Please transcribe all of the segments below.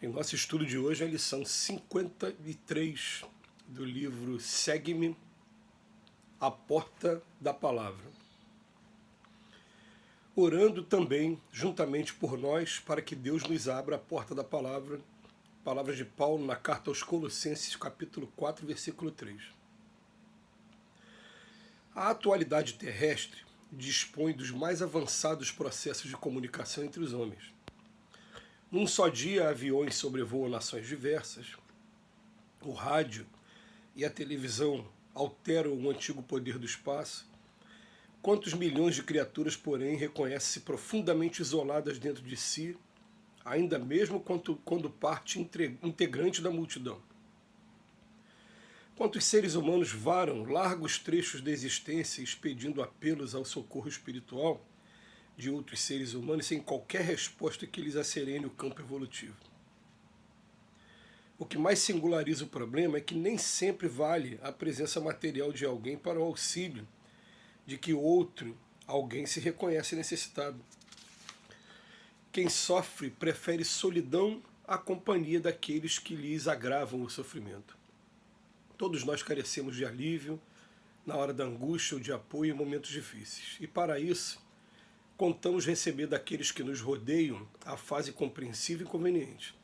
Em nosso estudo de hoje, a lição 53 do livro Segue-me, a Porta da Palavra. Orando também, juntamente por nós, para que Deus nos abra a porta da palavra, palavras de Paulo na carta aos Colossenses, capítulo 4, versículo 3. A atualidade terrestre dispõe dos mais avançados processos de comunicação entre os homens. Num só dia, aviões sobrevoam nações diversas. O rádio e a televisão alteram o antigo poder do espaço. Quantos milhões de criaturas, porém, reconhecem-se profundamente isoladas dentro de si, ainda mesmo quando parte integrante da multidão? Quantos seres humanos varam largos trechos da existência expedindo apelos ao socorro espiritual de outros seres humanos sem qualquer resposta que lhes acerene o campo evolutivo? O que mais singulariza o problema é que nem sempre vale a presença material de alguém para o auxílio de que outro alguém se reconhece necessitado. Quem sofre prefere solidão à companhia daqueles que lhes agravam o sofrimento. Todos nós carecemos de alívio na hora da angústia ou de apoio em momentos difíceis. E para isso, contamos receber daqueles que nos rodeiam a fase compreensiva e conveniente.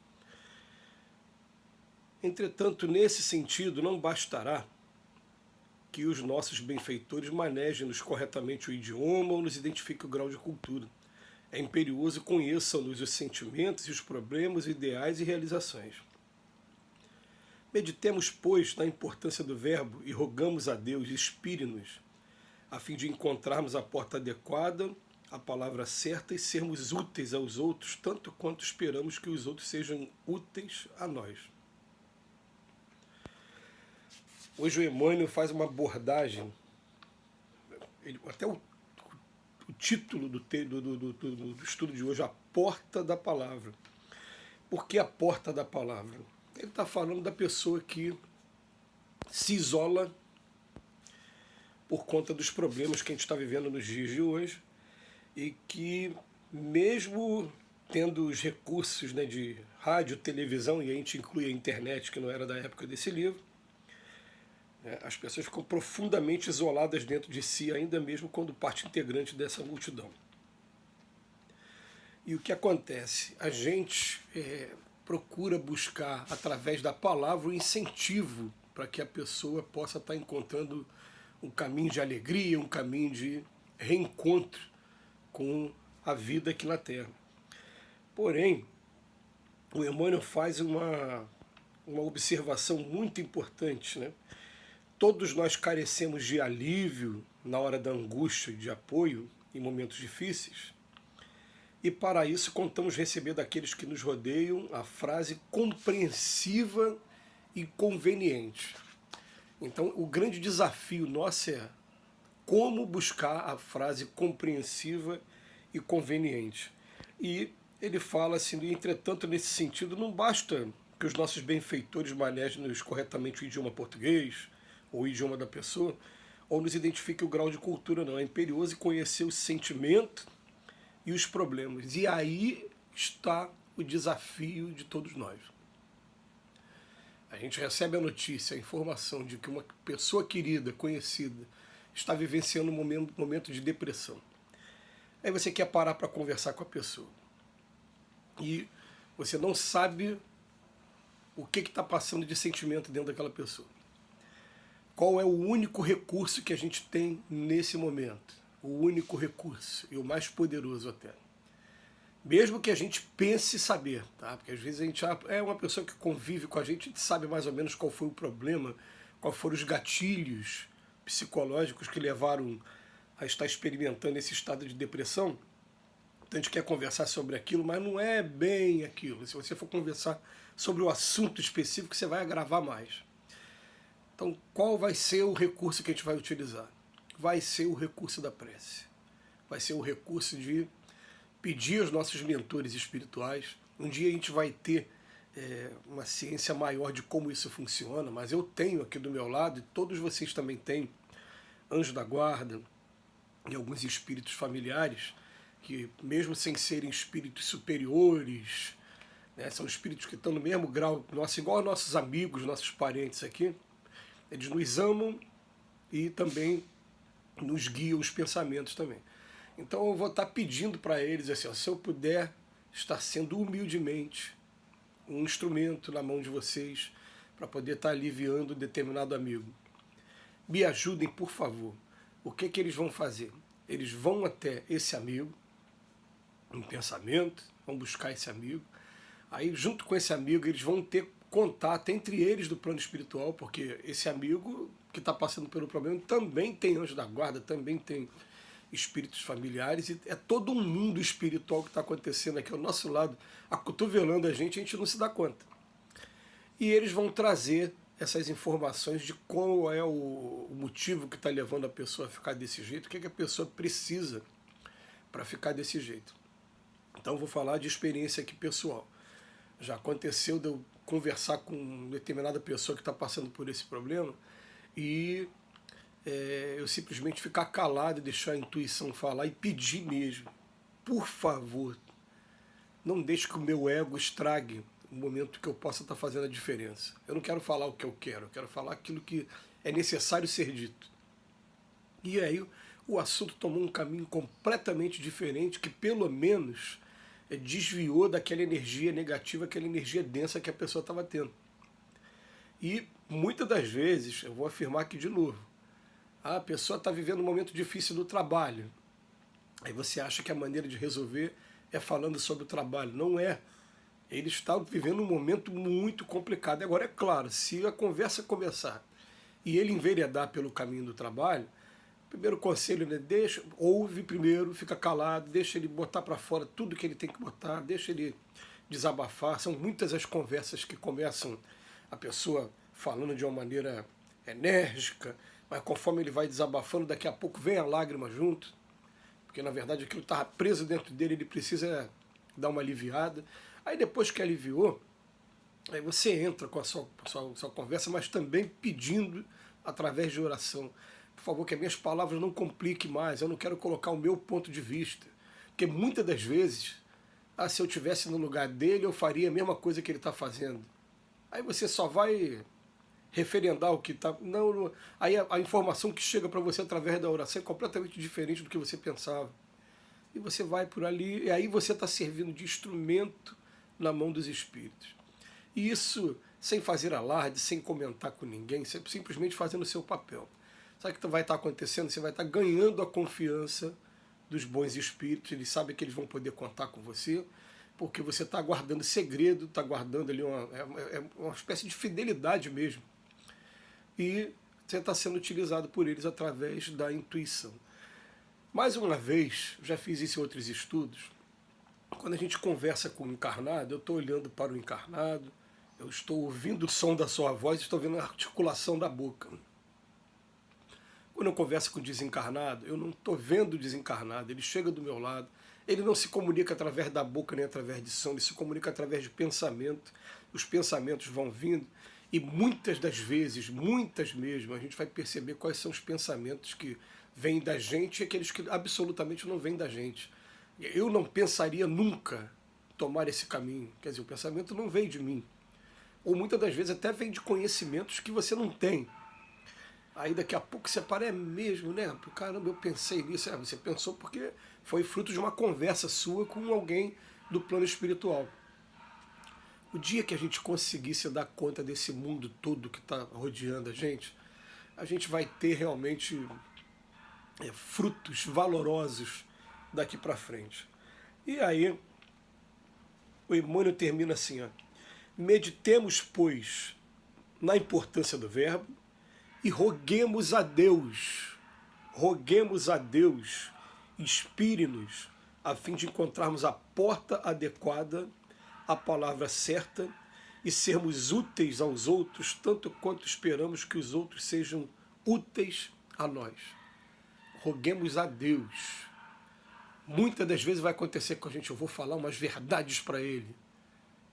Entretanto, nesse sentido, não bastará que os nossos benfeitores manejem-nos corretamente o idioma ou nos identifiquem o grau de cultura. É imperioso conheçam-nos os sentimentos e os problemas, ideais e realizações. Meditemos, pois, na importância do verbo e rogamos a Deus, inspire-nos, a fim de encontrarmos a porta adequada, a palavra certa e sermos úteis aos outros, tanto quanto esperamos que os outros sejam úteis a nós. Hoje o Emmanuel faz uma abordagem, até o título do estudo de hoje, a porta da palavra. Por que a porta da palavra? Ele está falando da pessoa que se isola por conta dos problemas que a gente está vivendo nos dias de hoje e que, mesmo tendo os recursos, né, de rádio, televisão, e a gente inclui a internet, que não era da época desse livro, as pessoas ficam profundamente isoladas dentro de si, ainda mesmo quando parte integrante dessa multidão. E o que acontece? A gente procura buscar, através da palavra, o incentivo para que a pessoa possa estar encontrando um caminho de alegria, um caminho de reencontro com a vida aqui na Terra. Porém, o Emmanuel faz uma observação muito importante, né? Todos nós carecemos de alívio na hora da angústia e de apoio em momentos difíceis, e para isso contamos receber daqueles que nos rodeiam a frase compreensiva e conveniente. Então, o grande desafio nosso é como buscar a frase compreensiva e conveniente. E ele fala assim, entretanto, nesse sentido, não basta que os nossos benfeitores manejem-nos corretamente o idioma português, ou o idioma da pessoa, ou nos identifique o grau de cultura, não. É imperioso conhecer o sentimento e os problemas. E aí está o desafio de todos nós. A gente recebe a notícia, a informação de que uma pessoa querida, conhecida, está vivenciando um momento de depressão. Aí você quer parar para conversar com a pessoa. E você não sabe o que está passando de sentimento dentro daquela pessoa. Qual é o único recurso que a gente tem nesse momento? O único recurso, e o mais poderoso até. Mesmo que a gente pense saber, tá? Porque às vezes a gente é uma pessoa que convive com a gente sabe mais ou menos qual foi o problema, quais foram os gatilhos psicológicos que levaram a estar experimentando esse estado de depressão. Então a gente quer conversar sobre aquilo, mas não é bem aquilo. Se você for conversar sobre o assunto específico, você vai agravar mais. Então, qual vai ser o recurso que a gente vai utilizar? Vai ser o recurso da prece. Vai ser o recurso de pedir aos nossos mentores espirituais. Um dia a gente vai ter uma ciência maior de como isso funciona, mas eu tenho aqui do meu lado, e todos vocês também têm, anjo da guarda e alguns espíritos familiares, que mesmo sem serem espíritos superiores, né? São espíritos que estão no mesmo grau nosso, igual aos nossos amigos, nossos parentes aqui. Eles nos amam e também nos guiam os pensamentos também. Então eu vou estar pedindo para eles assim, ó, se eu puder estar sendo humildemente um instrumento na mão de vocês para poder estar aliviando determinado amigo. Me ajudem, por favor. O que que eles vão fazer? Eles vão até esse amigo, em pensamento, vão buscar esse amigo. Aí, junto com esse amigo, eles vão ter contato entre eles do plano espiritual, porque esse amigo que está passando pelo problema também tem anjo da guarda, também tem espíritos familiares, e é todo um mundo espiritual que está acontecendo aqui ao nosso lado, acotovelando a gente não se dá conta. E eles vão trazer essas informações de qual é o motivo que está levando a pessoa a ficar desse jeito, o que, é que a pessoa precisa para ficar desse jeito. Então eu vou falar de experiência aqui pessoal. Já aconteceu de eu conversar com determinada pessoa que está passando por esse problema e eu simplesmente ficar calado e deixar a intuição falar e pedir mesmo, por favor, não deixe que o meu ego estrague o momento que eu possa estar fazendo a diferença. Eu não quero falar o que eu quero falar aquilo que é necessário ser dito. E aí o assunto tomou um caminho completamente diferente, que pelo menos desviou daquela energia negativa, aquela energia densa que a pessoa estava tendo. E muitas das vezes, eu vou afirmar aqui de novo, a pessoa está vivendo um momento difícil no trabalho. Aí você acha que a maneira de resolver é falando sobre o trabalho. Não é. Ele está vivendo um momento muito complicado. Agora, é claro, se a conversa começar e ele enveredar pelo caminho do trabalho, primeiro conselho, né, ouve primeiro, fica calado, deixa ele botar para fora tudo que ele tem que botar, deixa ele desabafar. São muitas as conversas que começam a pessoa falando de uma maneira enérgica, mas conforme ele vai desabafando, daqui a pouco vem a lágrima junto, porque na verdade aquilo estava preso dentro dele, ele precisa dar uma aliviada. Aí depois que aliviou, aí você entra com a sua conversa, mas também pedindo através de oração. Por favor, que as minhas palavras não compliquem mais, eu não quero colocar o meu ponto de vista. Porque muitas das vezes, se eu estivesse no lugar dele, eu faria a mesma coisa que ele está fazendo. Aí você só vai referendar o que está... Não, aí a informação que chega para você através da oração é completamente diferente do que você pensava. E você vai por ali, e aí você está servindo de instrumento na mão dos espíritos. E isso sem fazer alarde, sem comentar com ninguém, simplesmente fazendo o seu papel. Sabe o que vai estar acontecendo? Você vai estar ganhando a confiança dos bons espíritos, eles sabem que eles vão poder contar com você, porque você está guardando segredo, está guardando ali uma espécie de fidelidade mesmo. E você está sendo utilizado por eles através da intuição. Mais uma vez, já fiz isso em outros estudos, quando a gente conversa com o encarnado, eu estou olhando para o encarnado, eu estou ouvindo o som da sua voz, estou vendo a articulação da boca. Quando eu converso com o desencarnado, eu não estou vendo o desencarnado, ele chega do meu lado, ele não se comunica através da boca nem através de som, ele se comunica através de pensamento, os pensamentos vão vindo, e muitas das vezes, muitas mesmo, a gente vai perceber quais são os pensamentos que vêm da gente e aqueles que absolutamente não vêm da gente. Eu não pensaria nunca tomar esse caminho, quer dizer, o pensamento não vem de mim, ou muitas das vezes até vem de conhecimentos que você não tem. Aí daqui a pouco você para, é mesmo, né? Caramba, eu pensei nisso. Você pensou porque foi fruto de uma conversa sua com alguém do plano espiritual. O dia que a gente conseguir se dar conta desse mundo todo que está rodeando a gente vai ter realmente frutos valorosos daqui para frente. E aí, o Emmanuel termina assim, ó. Meditemos, pois, na importância do verbo, e roguemos a Deus, inspire-nos, a fim de encontrarmos a porta adequada, a palavra certa, e sermos úteis aos outros, tanto quanto esperamos que os outros sejam úteis a nós. Roguemos a Deus. Muitas das vezes vai acontecer com a gente, eu vou falar umas verdades para ele.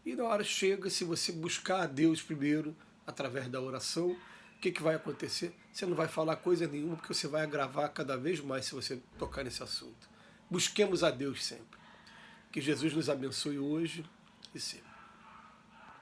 E na hora chega, se você buscar a Deus primeiro, através da oração, o que vai acontecer? Você não vai falar coisa nenhuma, porque você vai agravar cada vez mais se você tocar nesse assunto. Busquemos a Deus sempre. Que Jesus nos abençoe hoje e sempre.